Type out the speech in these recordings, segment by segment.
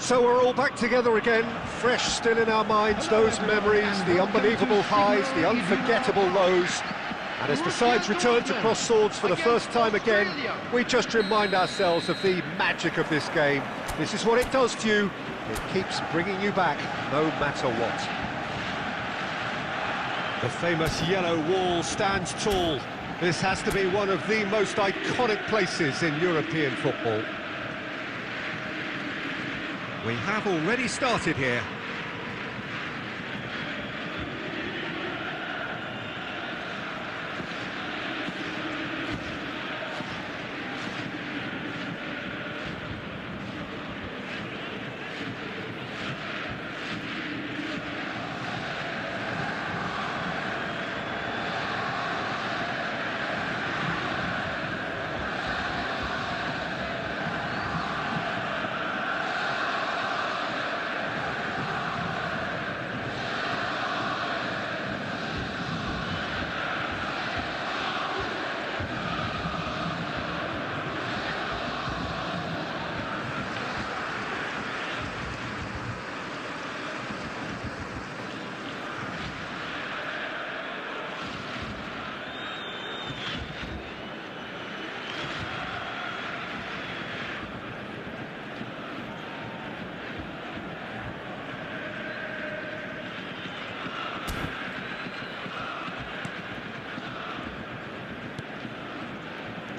So we're all back together again, fresh still in our minds, those memories, the unbelievable highs, the unforgettable lows. And as the sides return to cross swords for the first time again, we just remind ourselves of the magic of this game. This is what it does to you. It keeps bringing you back, no matter what. The famous yellow wall stands tall. This has to be one of the most iconic places in European football. We have already started here.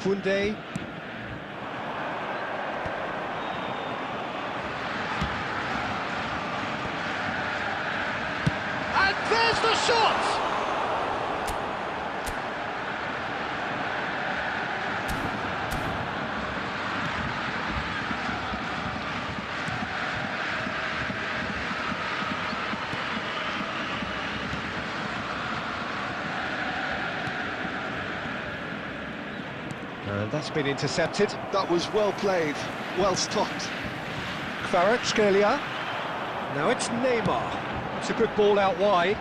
Koundé. And there's the shot! And that's been intercepted. That was well played, well stopped. Kvaratskhelia. Now it's Neymar. It's a good ball out wide.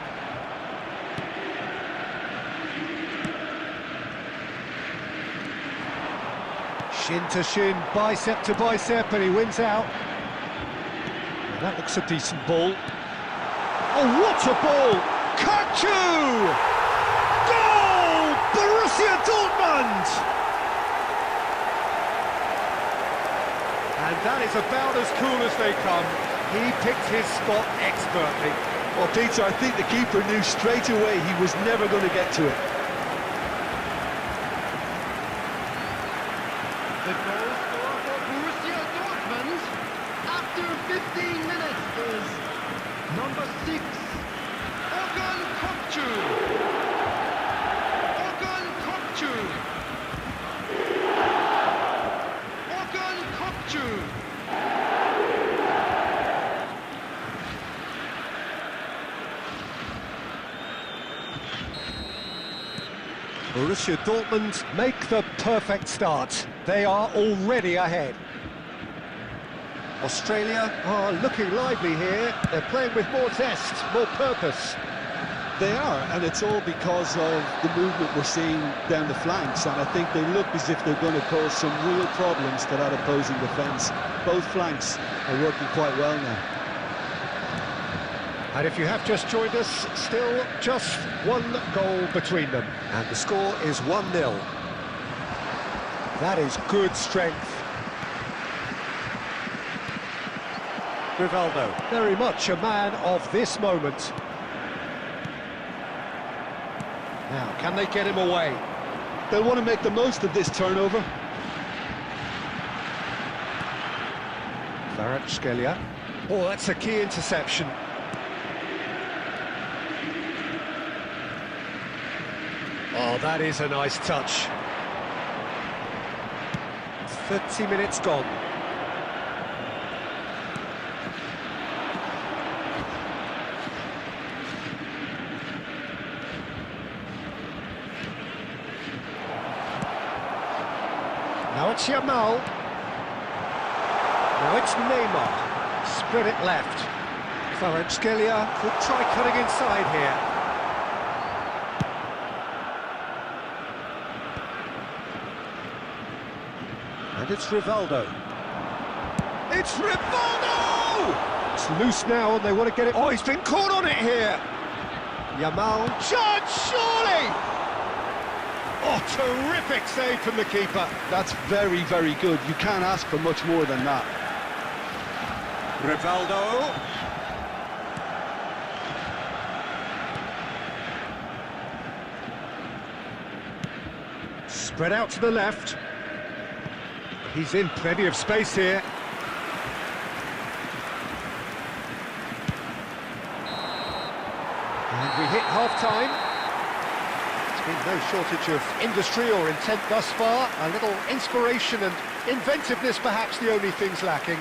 Shin to shin, bicep to bicep, and he wins out. Now that looks a decent ball. Oh, what a ball! Kachu! Goal! Borussia Dortmund! And that is about as cool as they come. He picked his spot expertly. Well, Peter, I think the keeper knew straight away he was never going to get to it. The goal scorer for Borussia Dortmund after 15 minutes is number 6, Organ Kokcu. Organ Kokcu. Organ Kokcu. Borussia Dortmund make the perfect start. They are already ahead. Australia are looking lively here. They're playing with more zest, more purpose. They are, and it's all because of the movement we're seeing down the flanks, and I think they look as if they're going to cause some real problems to that opposing defence. Both flanks are working quite well now. And if you have just joined us, still just one goal between them. And the score is 1-0. That is good strength. Rivaldo, very much a man of this moment. Now, can they get him away? They'll want to make the most of this turnover. Kvaratskhelia. Oh, that's a key interception. Oh, that is a nice touch. 30 minutes gone. Now it's Yamal. Now it's Neymar. Spread it left. Kvaratskhelia could try cutting inside here. And it's Rivaldo. It's Rivaldo! It's loose now and they want to get it. Oh, he's been caught on it here. Yamal, chance, surely! Oh, terrific save from the keeper. That's very, very good. You can't ask for much more than that. Rivaldo. Spread out to the left. He's in plenty of space here. And we hit half-time. There's been no shortage of industry or intent thus far. A little inspiration and inventiveness, perhaps the only things lacking.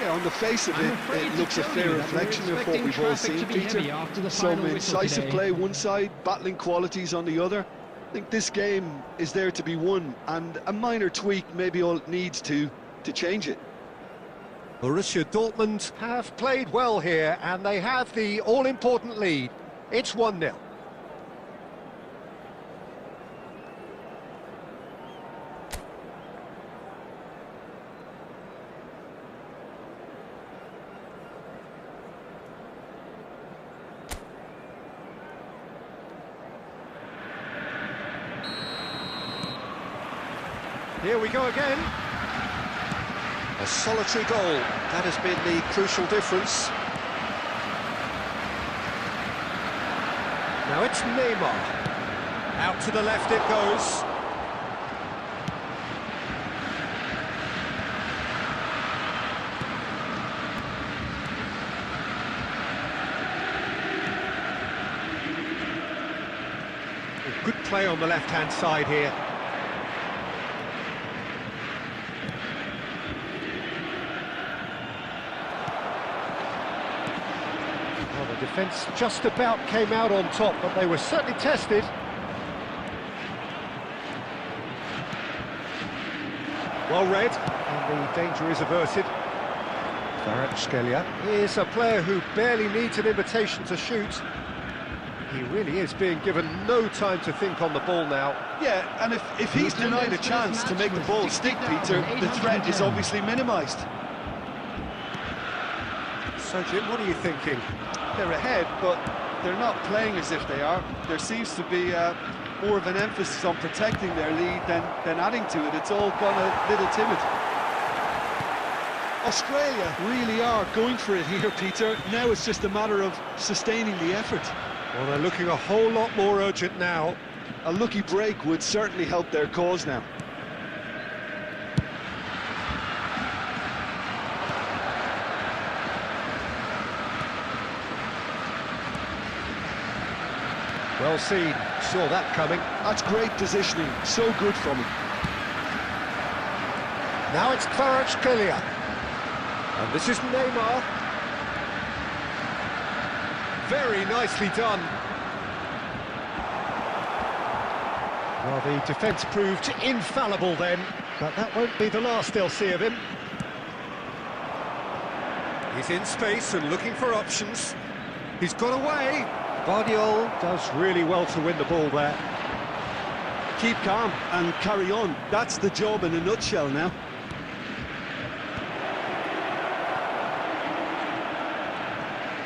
Yeah, on the face of it, it looks a fair reflection of what we've all seen, Peter. Some incisive play one side, battling qualities on the other. I think this game is there to be won, and a minor tweak maybe all it needs to change it. Borussia Dortmund have played well here, and they have the all-important lead. It's 1-0. Here we go again. A solitary goal. That has been the crucial difference. Now it's Neymar. Out to the left it goes. Good play on the left-hand side here. The defence just about came out on top, but they were certainly tested. Well read, and the danger is averted. Kvaratskhelia is a player who barely needs an invitation to shoot. He really is being given no time to think on the ball now. Yeah, and if he's denied a chance to make the ball stick, Peter, the threat is obviously minimised. So, Jim, what are you thinking? They're ahead, but they're not playing as if they are. There seems to be more of an emphasis on protecting their lead than adding to it. It's all gone a little timid. Australia really are going for it here, Peter. Now it's just a matter of sustaining the effort. Well, they're looking a whole lot more urgent now. A lucky break would certainly help their cause now. Well seen, saw that coming. That's great positioning, so good from him. Now it's Kvaratskhelia. And this is Neymar. Very nicely done. Well, the defence proved infallible then, but that won't be the last they'll see of him. He's in space and looking for options. He's got away. Guardiola does really well to win the ball there. Keep calm and carry on. That's the job in a nutshell now.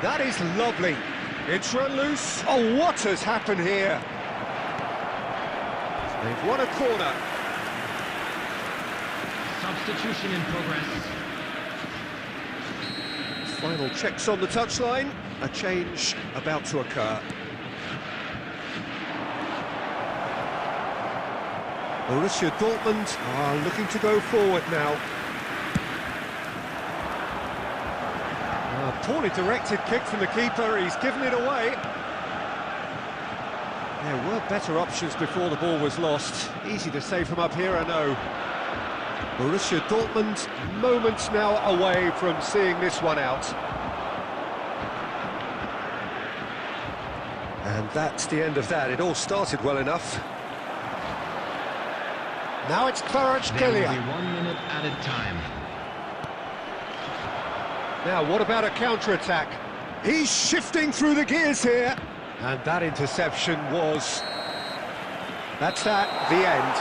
That is lovely. It's run loose. Oh, what has happened here? They've won a corner. Substitution in progress. Final checks on the touchline. A change about to occur. Borussia Dortmund are looking to go forward now. A poorly directed kick from the keeper, he's given it away. There were better options before the ball was lost. Easy to say from up here, I know. Borussia Dortmund moments now away from seeing this one out. And that's the end of that. It all started well enough. Now it's Kvaratskhelia. There will be 1 minute added time. Now, what about a counter-attack? He's shifting through the gears here. And that interception was... That's that, the end.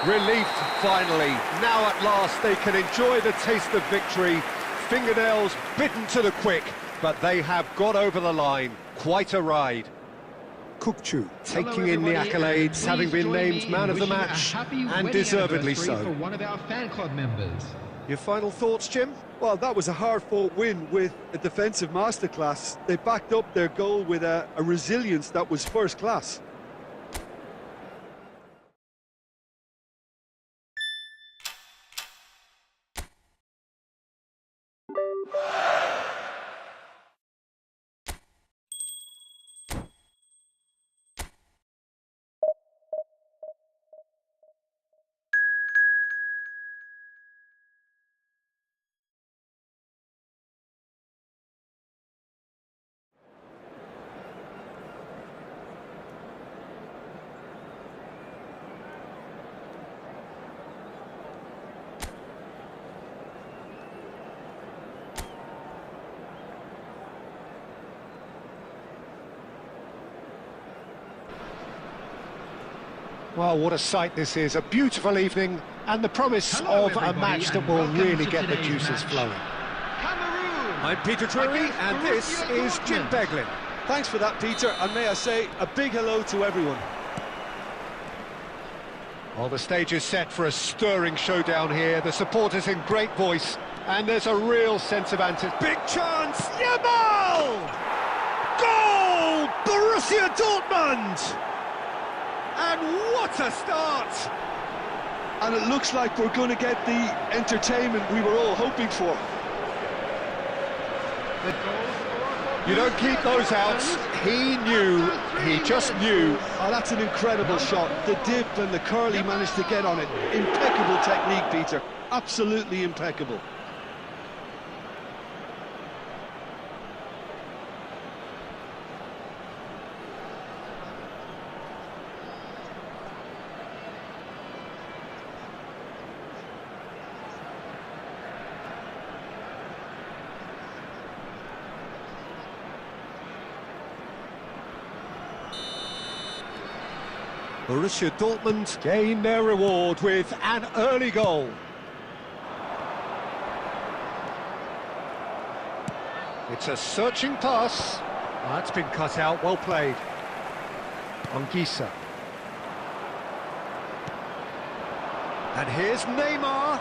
Relief, finally. Now at last they can enjoy the taste of victory fingernails bitten to the quick, but they have got over the line. Quite a ride. Kukçu taking in the accolades, having been named man of the match, and deservedly so. For one of our fan club members. Your final thoughts, Jim? Well, that was a hard-fought win with a defensive masterclass. They backed up their goal with a resilience that was first class. Well, what a sight this is. A beautiful evening and the promise of a match that will really get the juices flowing. I'm Peter Drury and this is Jim Beglin. Thanks for that, Peter, and may I say a big hello to everyone. Well, the stage is set for a stirring showdown here. The supporters in great voice, and there's a real sense of anticipation. Big chance! Yamal! Goal! Borussia Dortmund! And what a start! And it looks like we're going to get the entertainment we were all hoping for. You don't keep those out. He just knew. Oh, that's an incredible shot. The dip and the curl he managed to get on it. Impeccable technique, Peter. Absolutely impeccable. Borussia Dortmund gain their reward with an early goal. It's a searching pass. That's been cut out, well played. Anguissa. And here's Neymar.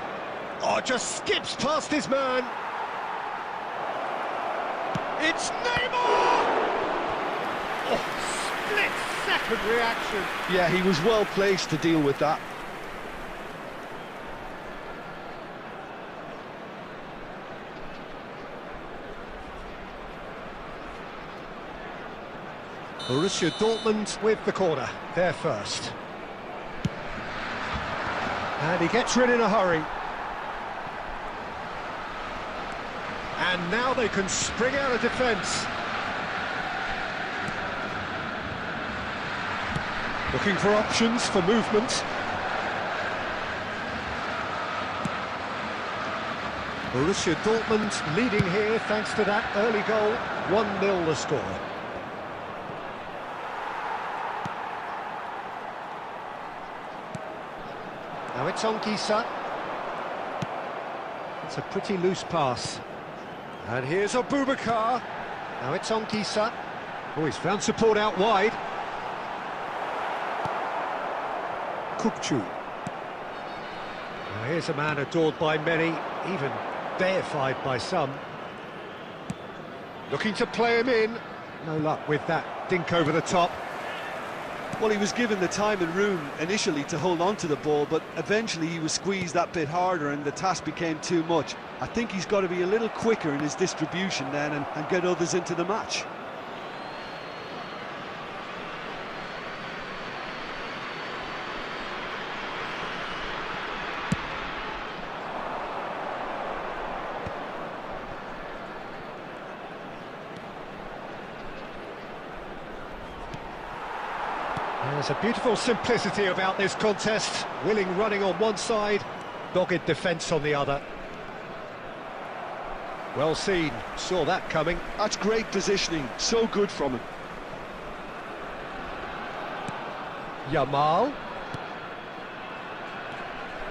Oh, just skips past his man. It's Neymar! Oh, split-second reaction. Yeah, he was well placed to deal with that. Borussia Dortmund with the corner, they're first. And he gets rid in a hurry. And now they can spring out of defence. Looking for options for movement. Borussia Dortmund leading here thanks to that early goal. 1-0 the score. Now it's Anguissa. It's a pretty loose pass. And here's Abubakar. Now it's Anguissa. Oh, he's found support out wide. Kukçu. Now here's a man adored by many, even deified by some. Looking to play him in. No luck with that dink over the top. Well, he was given the time and room initially to hold on to the ball, but eventually he was squeezed that bit harder and the task became too much. I think he's got to be a little quicker in his distribution then and get others into the match. There's a beautiful simplicity about this contest. Willing running on one side, dogged defence on the other. Well seen, saw that coming. That's great positioning, so good from him. Yamal.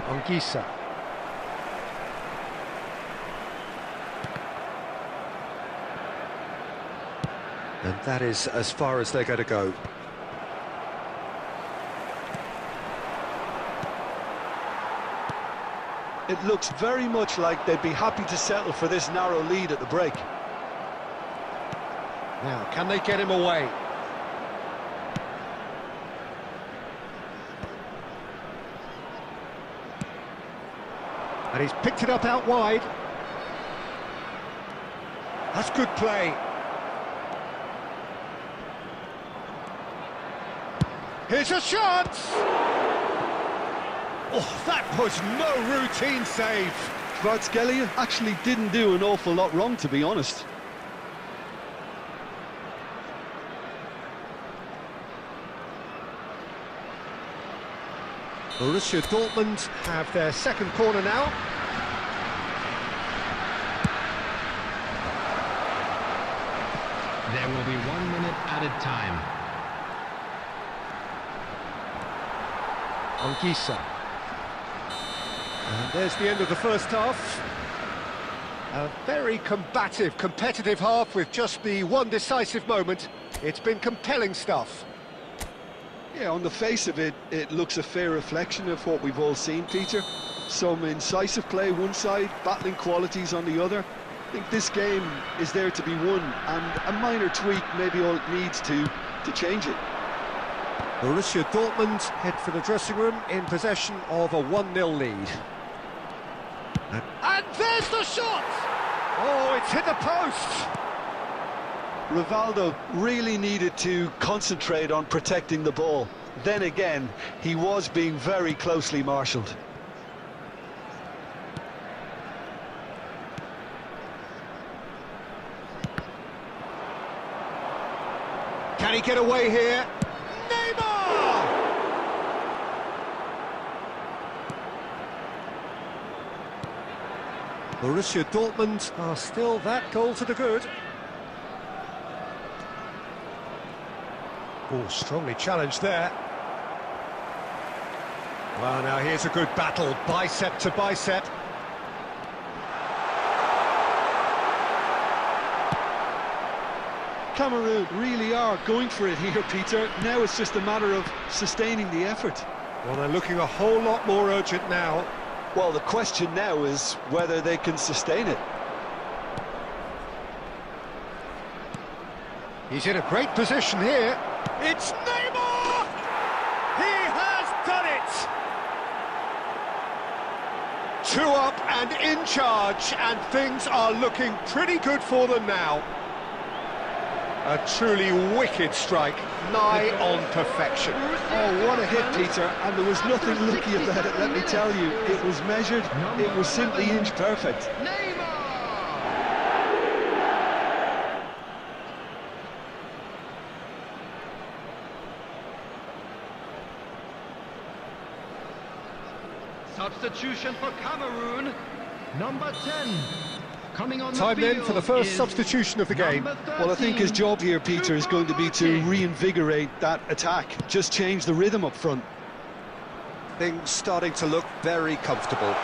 Anguissa. And that is as far as they're going to go. It looks very much like they'd be happy to settle for this narrow lead at the break. Now, can they get him away? And he's picked it up out wide. That's good play. Here's a shot! Oh, that was no routine save. Kvaratskhelia actually didn't do an awful lot wrong, to be honest. Borussia Dortmund have their second corner now. There will be 1 minute added time. Anguissa. And there's the end of the first half. A very combative, competitive half with just the one decisive moment. It's been compelling stuff. Yeah, on the face of it, it looks a fair reflection of what we've all seen, Peter. Some incisive play one side, battling qualities on the other. I think this game is there to be won, and a minor tweak maybe all it needs to change it. Borussia Dortmund head for the dressing room in possession of a 1-0 lead. And there's the shot! Oh, it's hit the post! Rivaldo really needed to concentrate on protecting the ball. Then again, he was being very closely marshalled. Can he get away here? Neymar! Borussia Dortmund are still that goal to the good. Oh, strongly challenged there. Well, now here's a good battle, bicep to bicep. Cameroon really are going for it here, Peter. Now it's just a matter of sustaining the effort. Well, they're looking a whole lot more urgent now. Well, the question now is whether they can sustain it. He's in a great position here. It's Neymar! He has done it! 2 up and in charge, and things are looking pretty good for them now. A truly wicked strike, nigh on perfection. Oh, what a hit, Peter, and there was nothing lucky about it, let me tell you. It was measured, it was simply inch perfect. Substitution for Cameroon, number 10. Coming on Time the then field for the first is substitution of the game. Well, I think his job here, Peter, is going to be to reinvigorate that attack. Just change the rhythm up front. Things starting to look very comfortable.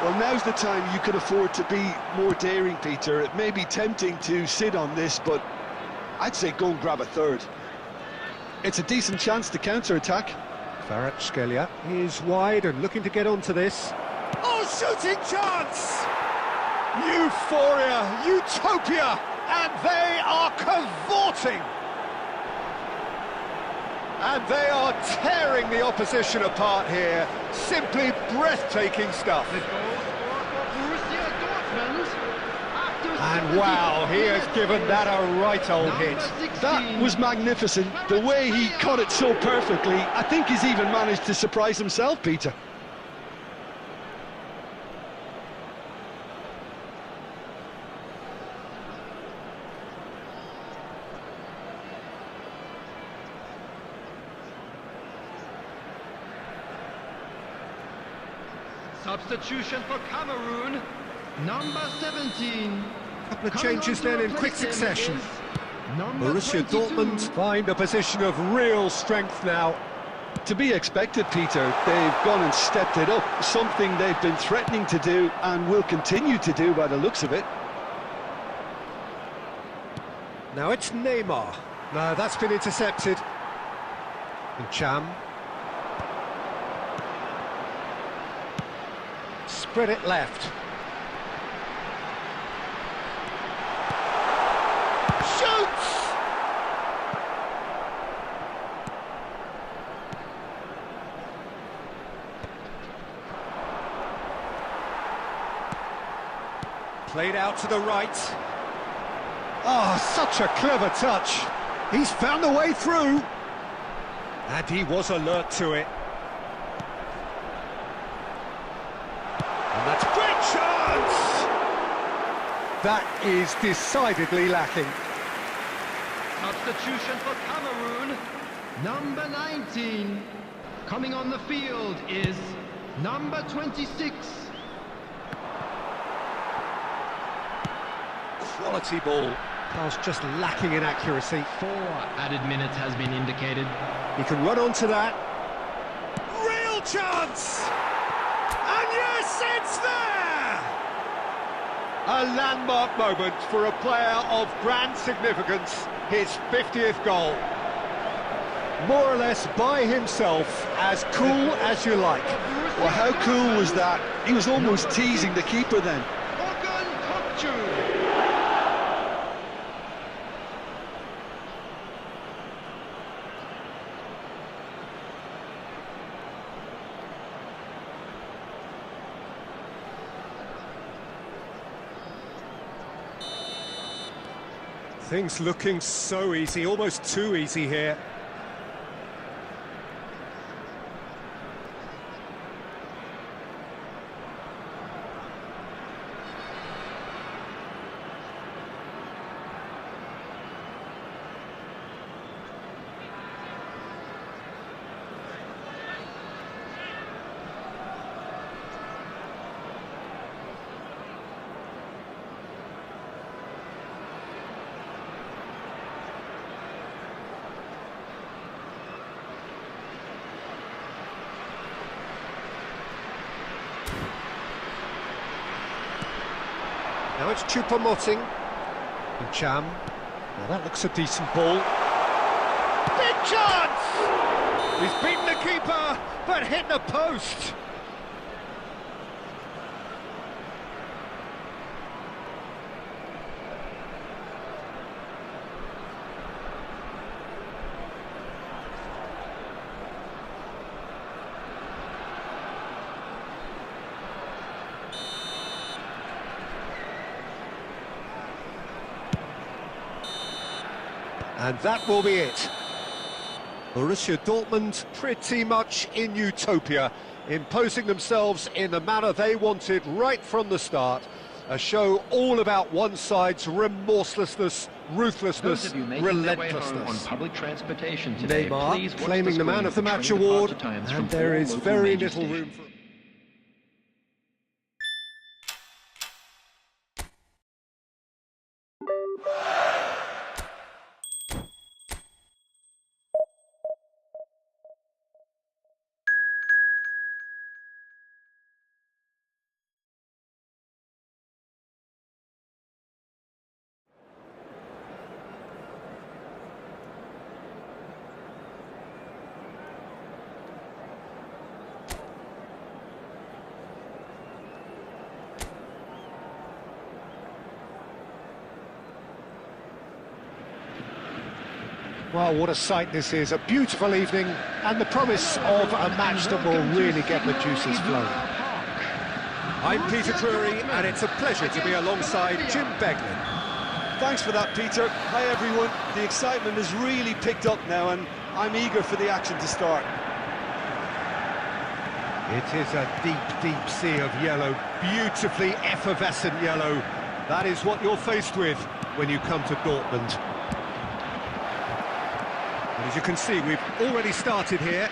Well, now's the time you can afford to be more daring, Peter. It may be tempting to sit on this, but I'd say go and grab a third. It's a decent chance to counter-attack. Kvaratskhelia is wide and looking to get onto this. Oh, shooting chance! Euphoria, utopia, and they are cavorting. And they are tearing the opposition apart here. Simply breathtaking stuff. The goal scorer for Borussia Dortmund. And wow, he has given that a right old hit. That was magnificent. The way he caught it so perfectly, I think he's even managed to surprise himself, Peter. Substitution for Cameroon, number 17. Couple of changes then in quick succession. Borussia 22. Dortmund find a position of real strength now. To be expected, Peter. They've gone and stepped it up, something they've been threatening to do and will continue to do by the looks of it. Now it's Neymar. No, that's been intercepted. And Cham. Spread it left. Shoots! Played out to the right. Oh, such a clever touch. He's found a way through. And he was alert to it. And that's a great chance! That is decidedly lacking. Substitution for Cameroon. Number 19. Coming on the field is number 26. Quality ball. Pass just lacking in accuracy. 4 added minutes has been indicated. He can run onto that. Real chance! And yes, it's there! A landmark moment for a player of grand significance. His 50th goal. More or less by himself, as cool as you like. Well, how cool was that? He was almost teasing the keeper then. Things looking so easy, almost too easy here. Now it's Choupo-Moting and Cham. Now that looks a decent ball. Big chance! He's beaten the keeper, but hit the post. And that will be it. Borussia Dortmund pretty much in utopia, imposing themselves in the manner they wanted right from the start. A show all about one side's remorselessness, ruthlessness, relentlessness. On public transportation today, Neymar claiming the Man of the Match award, and there is very little room for... Well, what a sight this is, a beautiful evening, and the promise of a match that will really get the juices flowing. I'm Peter Drury, and it's a pleasure to be alongside Jim Beglin. Thanks for that, Peter. Hi, everyone. The excitement has really picked up now, and I'm eager for the action to start. It is a deep, deep sea of yellow, beautifully effervescent yellow. That is what you're faced with when you come to Dortmund. As you can see, we've already started here.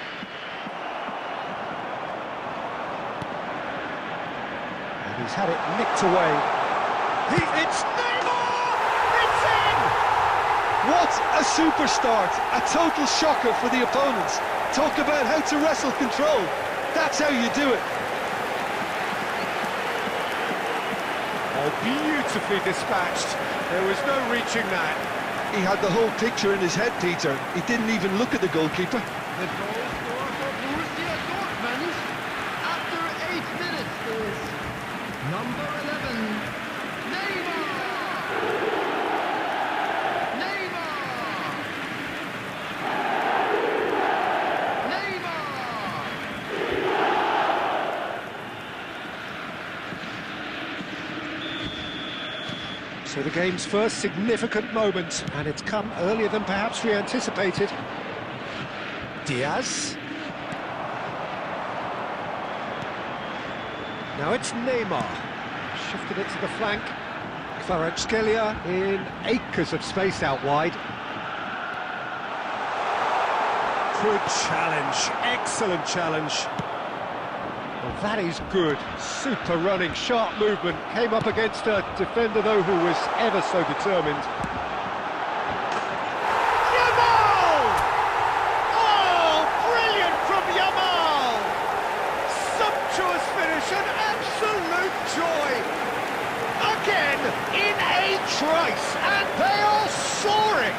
And he's had it nicked away. It's Neymar! It's in! What a super start! A total shocker for the opponents. Talk about how to wrestle control. That's how you do it. Oh, beautifully dispatched. There was no reaching that. He had the whole picture in his head, Peter. He didn't even look at the goalkeeper. The goal scorer for Borussia Dortmund after 8 minutes is number 11, Neymar! Neymar! Neymar! So the game's first significant moment, and it's come earlier than perhaps we anticipated. Diaz. Now it's Neymar. Shifted it to the flank. Kvaratskhelia in acres of space out wide. Good challenge, excellent challenge. Well, that is good. Super running, sharp movement. Came up against a defender, though, who was ever so determined. Yamal! Oh, brilliant from Yamal! Sumptuous finish, an absolute joy. Again, in a trice, and they are soaring.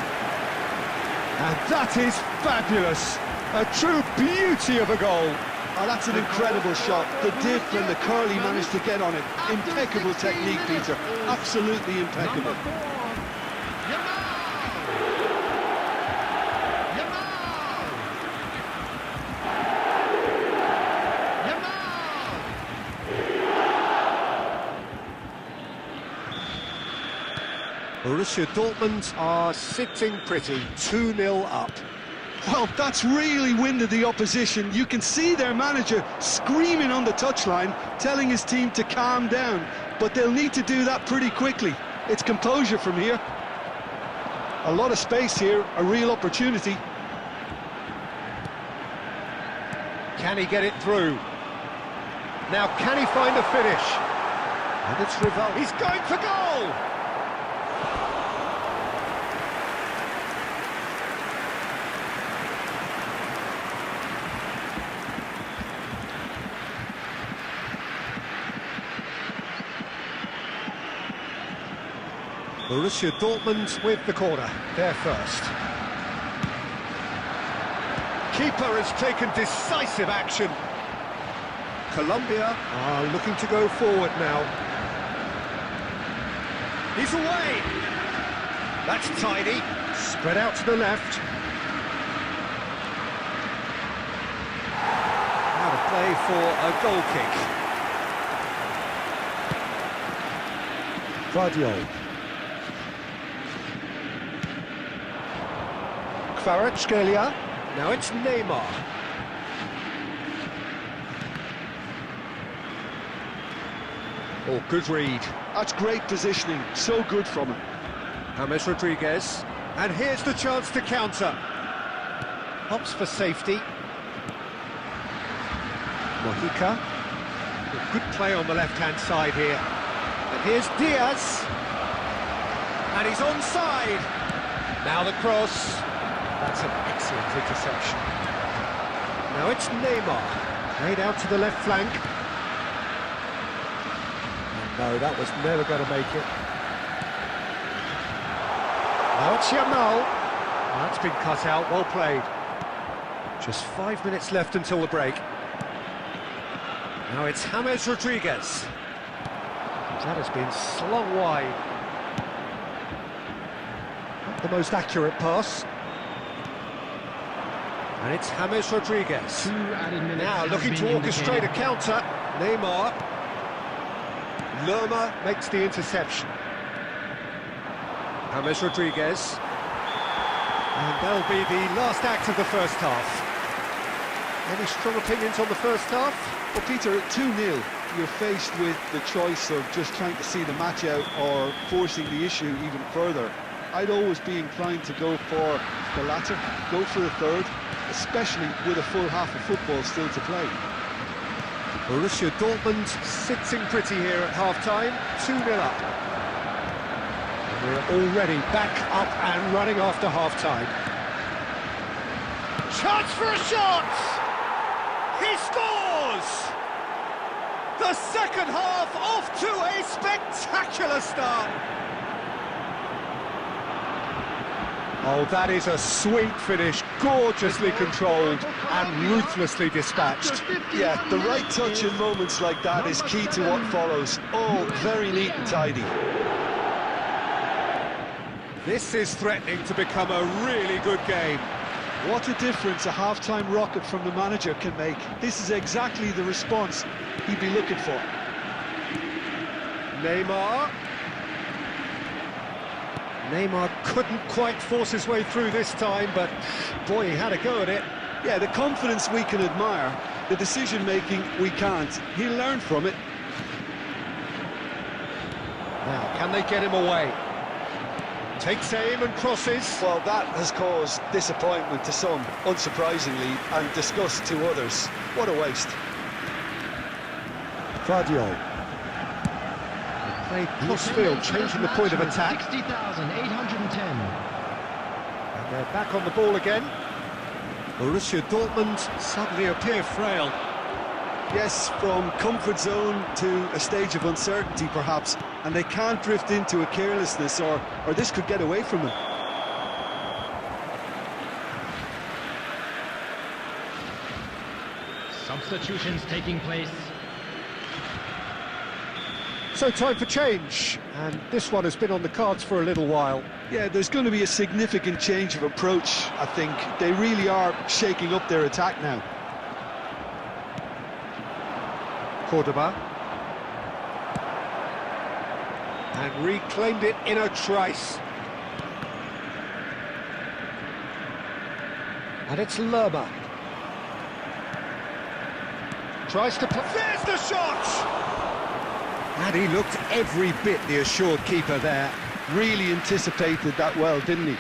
And that is fabulous. A true beauty of a goal. Oh, that's an incredible shot. The dip and the curl he managed to get on it. Impeccable technique, Peter. Absolutely impeccable. Number 4, Yamal! Yamal! Yamal! Borussia Dortmund are sitting pretty, 2-0 up. Well, that's really winded the opposition. You can see their manager screaming on the touchline, telling his team to calm down. But they'll need to do that pretty quickly. It's composure from here. A lot of space here, a real opportunity. Can he get it through? Now, can he find a finish? And it's Rival. He's going for goal! Borussia Dortmund with the corner, they're first. Keeper has taken decisive action. Colombia are looking to go forward now. He's away! That's tidy. Spread out to the left. Now to play for a goal kick. Guardiola. Kvaratskhelia. Now it's Neymar. Oh, good read. That's great positioning. So good from him. James Rodriguez. And here's the chance to counter. Hops for safety. Mojica. Good play on the left-hand side here. And here's Diaz. And he's onside. Now the cross. That's an excellent interception. Now it's Neymar. Played out to the left flank. And no, that was never going to make it. Now it's Yamal. That's been cut out, well played. Just 5 minutes left until the break. Now it's James Rodriguez. That has been slung wide. Not the most accurate pass. And it's James Rodriguez. 2 added minutes. Now looking to orchestrate a counter. Neymar. Lerma makes the interception. James Rodriguez. And that'll be the last act of the first half. Any strong opinions on the first half? Well, Peter, at 2-0, you're faced with the choice of just trying to see the match out or forcing the issue even further. I'd always be inclined to go for the latter, go for the third, especially with a full half of football still to play. Borussia Dortmund sitting pretty here at half-time, 2-0 up. And we're already back up and running after half-time. Chance for a shot! He scores! The second half off to a spectacular start. Oh, that is a sweet finish, gorgeously controlled and ruthlessly dispatched. Yeah, the right touch in moments like that is key to what follows. All very neat and tidy. This is threatening to become a really good game. What a difference a half-time rocket from the manager can make. This is exactly the response he'd be looking for. Neymar couldn't quite force his way through this time, but boy, he had a go at it. Yeah, the confidence we can admire, the decision-making we can't. He'll learn from it. Now, can they get him away? Takes aim and crosses. Well, that has caused disappointment to some, unsurprisingly, and disgust to others. What a waste. Vardiol. Played cross-field, changing the point of attack. 60,810. And they're back on the ball again. Borussia Dortmund suddenly appear frail. Yes, from comfort zone to a stage of uncertainty, perhaps, and they can't drift into a carelessness, or this could get away from them. Substitutions taking place. So time for change, and this one has been on the cards for a little while. Yeah, there's going to be a significant change of approach, I think. They really are shaking up their attack now. Cordoba. And reclaimed it in a trice. And it's Lerma. Tries to play. There's the shot! And he looked every bit the assured keeper there. Really anticipated that well, didn't he?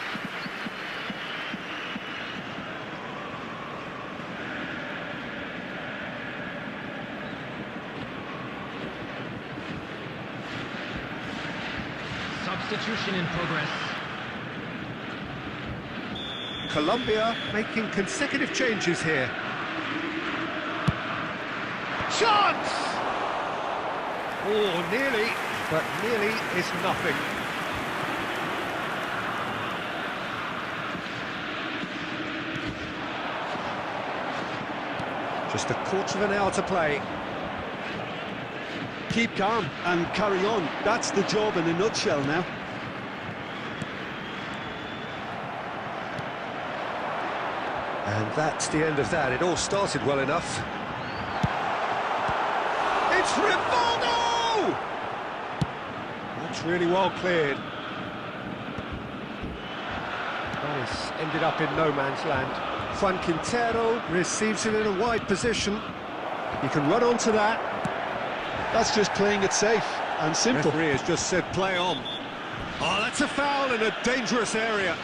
Substitution in progress. Colombia making consecutive changes here. Chance! Oh, nearly, but nearly is nothing. Just a quarter of an hour to play. Keep calm and carry on. That's the job in a nutshell now. And that's the end of that. It all started well enough. It's Rivaldo! That's really well cleared. That has ended up in no man's land. Juan Quintero receives it in a wide position. He can run onto that. That's just playing it safe and simple. The referee has just said play on. Oh, that's a foul in a dangerous area.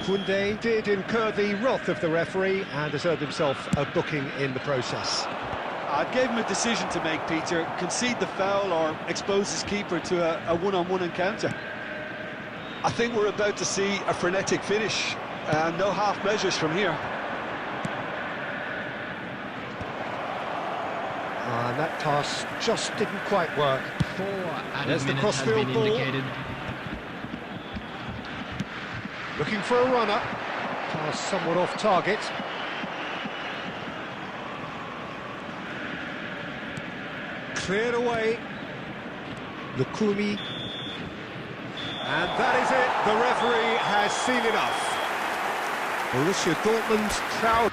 Koundé did incur the wrath of the referee and has earned himself a booking in the process. I gave him a decision to make, Peter. Concede the foul or expose his keeper to a one-on-one encounter. I think we're about to see a frenetic finish. No half measures from here. And that pass just didn't quite work. 4 added There's the minutes has cross-field been ball. indicated. Looking for a runner. Pass somewhat off target. Cleared away. Lukumi. And that is it. The referee has seen enough. Borussia Dortmund proud.